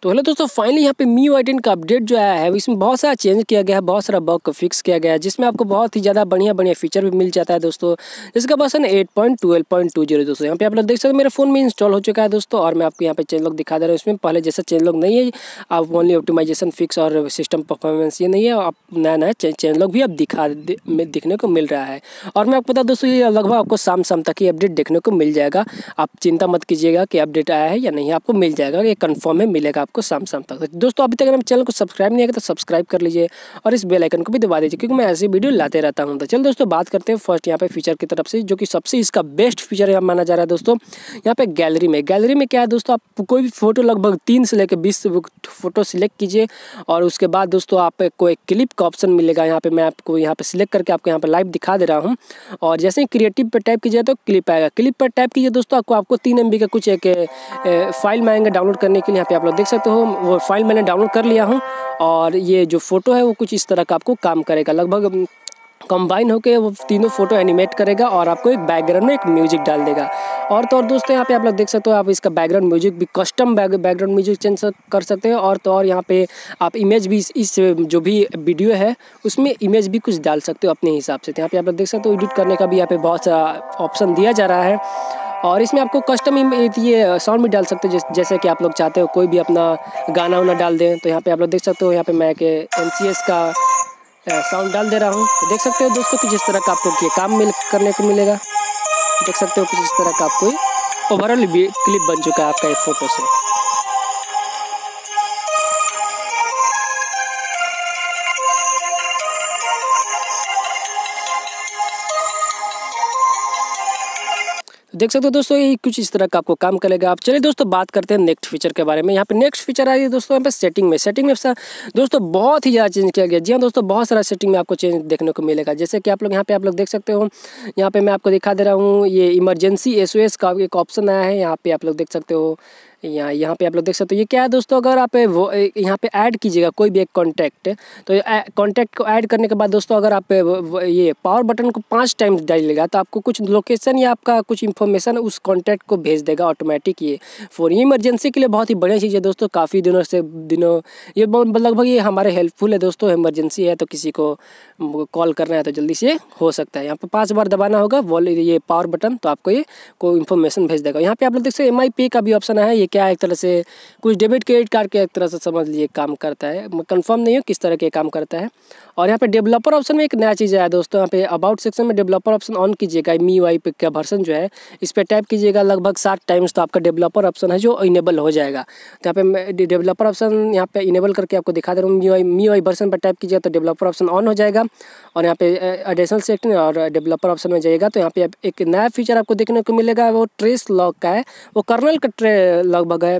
तो हेलो दोस्तों, फाइनली यहाँ पे MIUI 18 का अपडेट जो आया है इसमें बहुत सारा चेंज किया गया है, बहुत सारा बग को फिक्स किया गया है, जिसमें आपको बहुत ही ज़्यादा बढ़िया फीचर भी मिल जाता है दोस्तों। इसका वर्जन 8.12.20 दोस्तों। यहाँ पे आप लोग देख सकते हो मेरे फ़ोन में इंस्टॉल हो चुका है दोस्तों, और मैं आपको यहाँ पे चेंज लॉग दिखा दे रहा हूँ। इसमें पहले जैसा चेंज लॉग नहीं है, आप ओनली ऑप्टिमाइजेशन फिक्स और सिस्टम परफॉर्मेंस ये नहीं है, आप नया चेंज लॉग भी अब दिखने को मिल रहा है। और मैं आपको बता दोस्तों, ये लगभग आपको शाम तक ही अपडेट देखने को मिल जाएगा। आप चिंता मत कीजिएगा कि अपडेट आया है या नहीं, आपको मिल जाएगा, ये कन्फर्म है, मिलेगा आपको शाम तक। दोस्तों अभी तक अगर हम चैनल को सब्सक्राइब नहीं किया तो सब्सक्राइब कर लीजिए और इस बेल आइकन को भी दबा दीजिए, क्योंकि मैं ऐसी वीडियो लाते रहता हूं। तो चल दोस्तों बात करते हैं फर्स्ट यहाँ पे फीचर की तरफ से, जो कि सबसे इसका बेस्ट फीचर है माना जा रहा है दोस्तों। यहाँ पे गैलरी में क्या है दोस्तों, आप कोई भी फोटो लगभग 3 से लेकर 20 फोटो सिलेक्ट कीजिए, और उसके बाद दोस्तों आपको एक क्लिप का ऑप्शन मिलेगा। यहाँ पे मैं आपको यहाँ पे सिलेक्ट करके आपको यहाँ पे लाइव दिखा दे रहा हूँ, और जैसे ही क्रिएटिव पर टाइप कीजिए तो क्लिप आएगा। क्लिप पर टाइप कीजिए दोस्तों, आपको 3 MB का कुछ एक फाइल मांगेंगे डाउनलोड करने के लिए। यहाँ पे आप लोग देख सकते हो वो फाइल मैंने डाउनलोड कर लिया हूँ, और ये जो फोटो है वो कुछ इस तरह का आपको काम करेगा। लगभग कंबाइन होकर वो तीनों फोटो एनिमेट करेगा और आपको एक बैकग्राउंड में एक म्यूजिक डाल देगा। और तो और दोस्तों यहाँ पे आप लोग देख सकते हो, आप इसका बैकग्राउंड म्यूजिक भी कस्टम बैकग्राउंड म्यूजिक चेंज कर सकते हैं। और तो और यहाँ पे आप इमेज भी इस जो भी वीडियो है उसमें इमेज भी कुछ डाल सकते हो अपने हिसाब से। तो यहाँ पे आप लोग देख सकते हो एडिट करने का भी यहाँ पे बहुत सारा ऑप्शन दिया जा रहा है, और इसमें आपको कस्टम ये साउंड भी डाल सकते हो, जैसे कि आप लोग चाहते हो कोई भी अपना गाना वाना डाल दें। तो यहाँ पे आप लोग देख सकते हो, यहाँ पे मैं NCS का साउंड डाल दे रहा हूँ। तो देख सकते हो दोस्तों कि जिस तरह का आपको ये काम करने को मिलेगा, देख सकते हो कि जिस तरह का आपको ओवरऑल क्लिप बन चुका है आपका एक फ़ोटो से। देख सकते हो दोस्तों, ये कुछ इस तरह का आपको काम करेगा। आप चलिए दोस्तों बात करते हैं नेक्स्ट फीचर के बारे में। यहाँ पे नेक्स्ट फीचर आ रही है दोस्तों यहाँ पे सेटिंग में दोस्तों बहुत ही ज़्यादा चेंज किया गया। जी हाँ दोस्तों, बहुत सारा सेटिंग में आपको चेंज देखने को मिलेगा। जैसे कि आप लोग यहाँ पे देख सकते हो, यहाँ पे मैं आपको दिखा दे रहा हूँ, ये इमरजेंसी SOS का एक ऑप्शन आया है। यहाँ पे आप लोग देख सकते हो, यहाँ पे आप लोग देख सकते हो, ये क्या है दोस्तों, अगर आप वो यहाँ पे ऐड कीजिएगा कोई भी एक कॉन्टैक्ट, तो कॉन्टैक्ट को ऐड करने के बाद दोस्तों अगर आप ये पावर बटन को 5 टाइम्स डालिएगा तो आपको कुछ लोकेशन या आपका कुछ इन्फॉर्मेशन उस कॉन्टैक्ट को भेज देगा ऑटोमेटिक। ये फ़ोन ये इमरजेंसी के लिए बहुत ही बढ़िया चीज़ है दोस्तों। काफ़ी दिनों ये लगभग ये हमारे हेल्पफुल है दोस्तों। इमरजेंसी है तो किसी को कॉल करना है तो जल्दी से हो सकता है। यहाँ पर 5 बार दबाना होगा ये पावर बटन, तो आपको ये कोई इन्फॉर्मेशन भेज देगा। यहाँ पे आप लोग देख सकते हो MI पे का भी ऑप्शन है। ये क्या है, एक तरह से कुछ डेबिट क्रेडिट कार्ड के एक तरह से समझ लीजिए काम करता है। मैं कंफर्म नहीं हूँ किस तरह के काम करता है। और यहाँ पे डेवलपर ऑप्शन में एक नया चीज़ आया दोस्तों। यहाँ पे अबाउट सेक्शन में डेवलपर ऑप्शन ऑन कीजिएगा। MIUI पे का वर्जन जो है इस पर टाइप कीजिएगा लगभग 7 टाइम्स, तो आपका डेवलपर ऑप्शन है जो इनेबल हो जाएगा। तो यहाँ पे मैं डेवलपर ऑप्शन यहाँ पे इनेबल करके आपको दिखा दे रहा हूँ। MIUI वर्जन पर टाइप कीजिएगा तो डेवलपर ऑप्शन ऑन हो जाएगा। और यहाँ पे एडिशनल सेक्शन और डेवलपर ऑप्शन में जाइएगा तो यहाँ पे एक नया फीचर आपको देखने को मिलेगा, वो ट्रेस लॉक का है। वो कर्नल का लगभग है,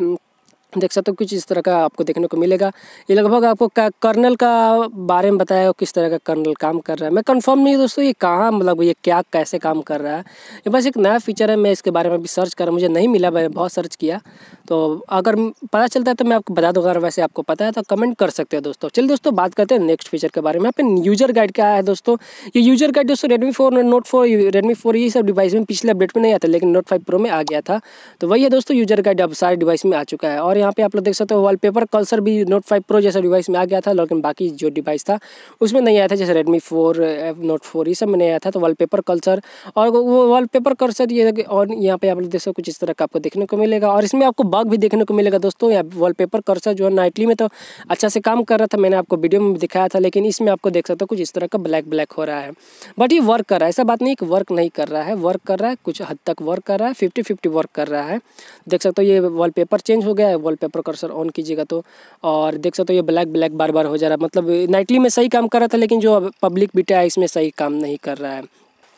देख सकते हो कुछ इस तरह का आपको देखने को मिलेगा। ये लगभग आपको कर्नल का बारे में बताया किस तरह का कर्नल काम कर रहा है। मैं कंफर्म नहीं दोस्तों ये कहाँ मतलब ये क्या कैसे काम कर रहा है। ये बस एक नया फीचर है, मैं इसके बारे में भी सर्च कर, मुझे नहीं मिला, मैंने बहुत सर्च किया। तो अगर पता चलता है तो मैं आपको बता दूँगा, अगर वैसे आपको पता है तो कमेंट कर सकते हो दोस्तों। चलिए दोस्तों बात करते हैं नेक्स्ट फीचर के बारे में। यहाँ पे यूजर गाइड क्या है दोस्तों। ये यूजर गाइड दोस्तों Redmi 4 Note 4 Redmi 4 ये सब डिवाइस में पिछले अपडेट में नहीं आता, लेकिन Note 5 Pro में आ गया था। तो वही है दोस्तों, यूजर गाइड अब सारे डिवाइस में आ चुका है। और यहाँ पे आप लोग देख सकते हो वॉलपेपर कल्सर भी Note 5 Pro जैसा डिवाइस में आ गया था, लेकिन बाकी जो डिवाइस था उसमें नहीं आया था, जैसे Redmi 4 Note 4 ये सब में नहीं आया था। तो वॉलपेपर कल्सर और वो वॉलपेपर कल्सर ये, और यहाँ पे आप लोग देख सकते हो कुछ इस तरह का आपको देखने को मिलेगा। और इसमें आपको बग भी देखने को मिलेगा दोस्तों। यहाँ वॉलपेपर कर्सर जो है नाइटली में तो अच्छा से काम कर रहा था, मैंने आपको वीडियो में दिखाया था, लेकिन इसमें आपको देख सकते हो कुछ इस तरह का ब्लैक हो रहा है। बट ये वर्क कर रहा है, ऐसा बात नहीं कि वर्क नहीं कर रहा है, वर्क कर रहा है, कुछ हद तक वर्क कर रहा है, 50-50 वर्क कर रहा है। देख सकते हो ये वॉलपेपर चेंज हो गया है, वॉलपेपर कर्सर ऑन कीजिएगा तो, और देख सकते हो ये ब्लैक बार हो जा रहा है। मतलब नाइटली में सही काम कर रहा था, लेकिन जो पब्लिक बीटा है इसमें सही काम नहीं कर रहा है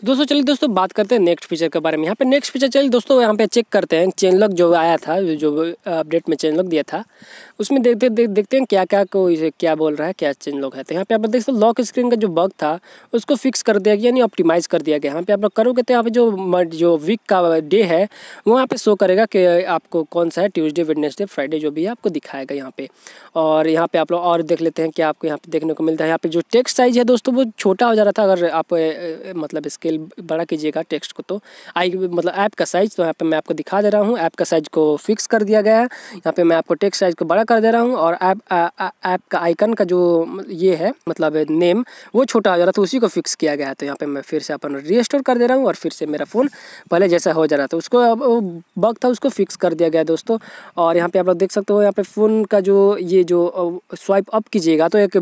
दोस्तों। चलिए दोस्तों बात करते हैं नेक्स्ट फीचर के बारे में। यहाँ पे नेक्स्ट फीचर चलिए दोस्तों यहाँ पे चेक करते हैं चेन लॉक जो आया था, जो अपडेट में चेन लॉक दिया था उसमें देखते हैं क्या को इसे क्या बोल रहा है, क्या चेन लॉक है। तो यहाँ पे आप देख सकते हो लॉक स्क्रीन का जो बग था उसको फिक्स कर दिया गया, यानी ऑप्टिमाइज़ कर दिया गया। यहाँ पे आप लोग करोगे तो यहाँ पे जो वीक का डे है वो यहाँ पे शो करेगा कि आपको कौन सा है, ट्यूसडे वेडनेसडे फ्राइडे जो भी है आपको दिखाएगा यहाँ पे। और यहाँ पे आप लोग और देख लेते हैं कि आपको यहाँ पे देखने को मिलता है। यहाँ पे जो टेक्स्ट साइज़ है दोस्तों वो छोटा हो जा रहा था, अगर आप मतलब स्केल स्केल बड़ा कीजिएगा टेक्स्ट को तो आई मतलब ऐप का साइज़, तो यहाँ पे मैं आपको दिखा दे रहा हूँ। ऐप का साइज़ को फिक्स कर दिया गया है। यहाँ पे मैं आपको टेक्स्ट साइज़ को बड़ा कर दे रहा हूँ और ऐप का आइकन का जो ये है मतलब नेम वो छोटा हो जा रहा था, उसी को फिक्स किया गया है। तो यहाँ पे मैं फिर से अपन रीस्टोर कर दे रहा हूँ और फिर से मेरा फ़ोन पहले जैसा हो जा रहा था, उसको अब बग था उसको फिक्स कर दिया गया दोस्तों। और यहाँ पे आप लोग देख सकते हो, यहाँ पे फ़ोन का जो ये जो स्वाइप अप कीजिएगा तो एक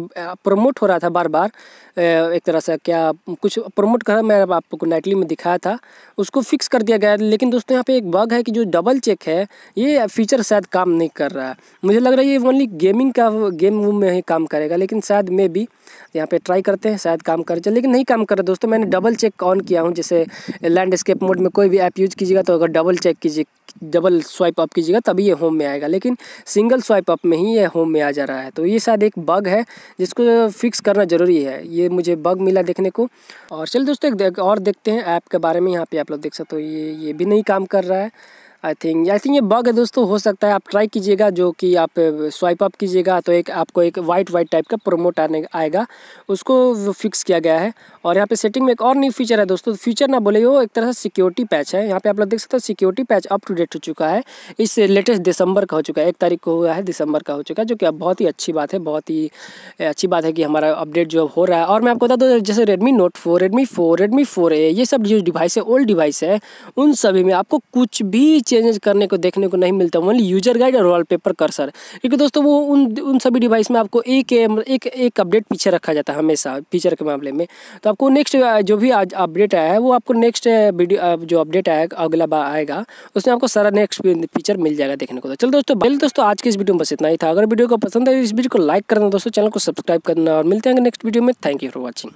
प्रमोट हो रहा था बार बार, एक तरह से क्या कुछ प्रमोट करा, मैं आपको नाइटली में दिखाया था, उसको फिक्स कर दिया गया है। लेकिन दोस्तों यहाँ पे एक बग है कि जो डबल चेक है ये फीचर शायद काम नहीं कर रहा है। मुझे लग रहा है ये ओनली गेमिंग का गेम में ही काम करेगा, लेकिन शायद मे बी यहाँ पे ट्राई करते हैं शायद काम कर जाए, लेकिन नहीं काम कर रहा दोस्तों। मैंने डबल चेक ऑन किया हूँ, जैसे लैंडस्केप मोड में कोई भी ऐप यूज़ कीजिएगा तो अगर डबल चेक कीजिए, डबल स्वाइप अप कीजिएगा तभी ये होम में आएगा, लेकिन सिंगल स्वाइप अप में ही ये होम में आ जा रहा है। तो ये शायद एक बग है जिसको फिक्स करना ज़रूरी है, ये मुझे बग मिला देखने को। और चलिए दोस्तों एक और देखते हैं ऐप के बारे में। यहाँ पे आप लोग देख सकते हो ये भी नहीं काम कर रहा है। आई थिंक ये बग है दोस्तों, हो सकता है आप ट्राई कीजिएगा, जो कि आप स्वाइप अप कीजिएगा तो आपको एक वाइट टाइप का प्रोमोट आएगा, उसको फिक्स किया गया है। और यहाँ पे सेटिंग में एक और न्यू फीचर है दोस्तों, फीचर ना बोले वो एक तरह से सिक्योरिटी पैच है। यहाँ पे आप लोग देख सकते हो security patch up to date हो चुका है, इस लेटेस्ट दिसंबर का हो चुका है, 1 तारीख को हुआ है, दिसंबर का हो चुका है, जो कि अब बहुत ही अच्छी बात है, बहुत ही अच्छी बात है कि हमारा अपडेट जो हो रहा है। और मैं आपको बता दूँ जैसे Redmi Note 4, Redmi 4A ये सब जो डिवाइस है ओल्ड डिवाइस है, उन सभी में आपको कुछ भी चेंजेस करने को देखने को नहीं मिलता, ओनली यूजर गाइड और वॉलपेपर कर्सर। क्योंकि दोस्तों वो उन सभी डिवाइस में आपको एक अपडेट पीछे रखा जाता है हमेशा फीचर के मामले में। तो आपको नेक्स्ट जो भी आज अपडेट आया है वो आपको नेक्स्ट वीडियो जो अपडेट आएगा अगला बार आएगा उसमें आपको सारा नेक्स्ट फीचर मिल जाएगा देखने को। तो चलो दोस्तों आज के इस वीडियो में बस इतना ही था। अगर वीडियो को पसंद है इस वीडियो को लाइक करना दोस्तों, चैनल को सब्सक्राइब करना और मिलते हैं नेक्स्ट वीडियो में। Thank you for watching.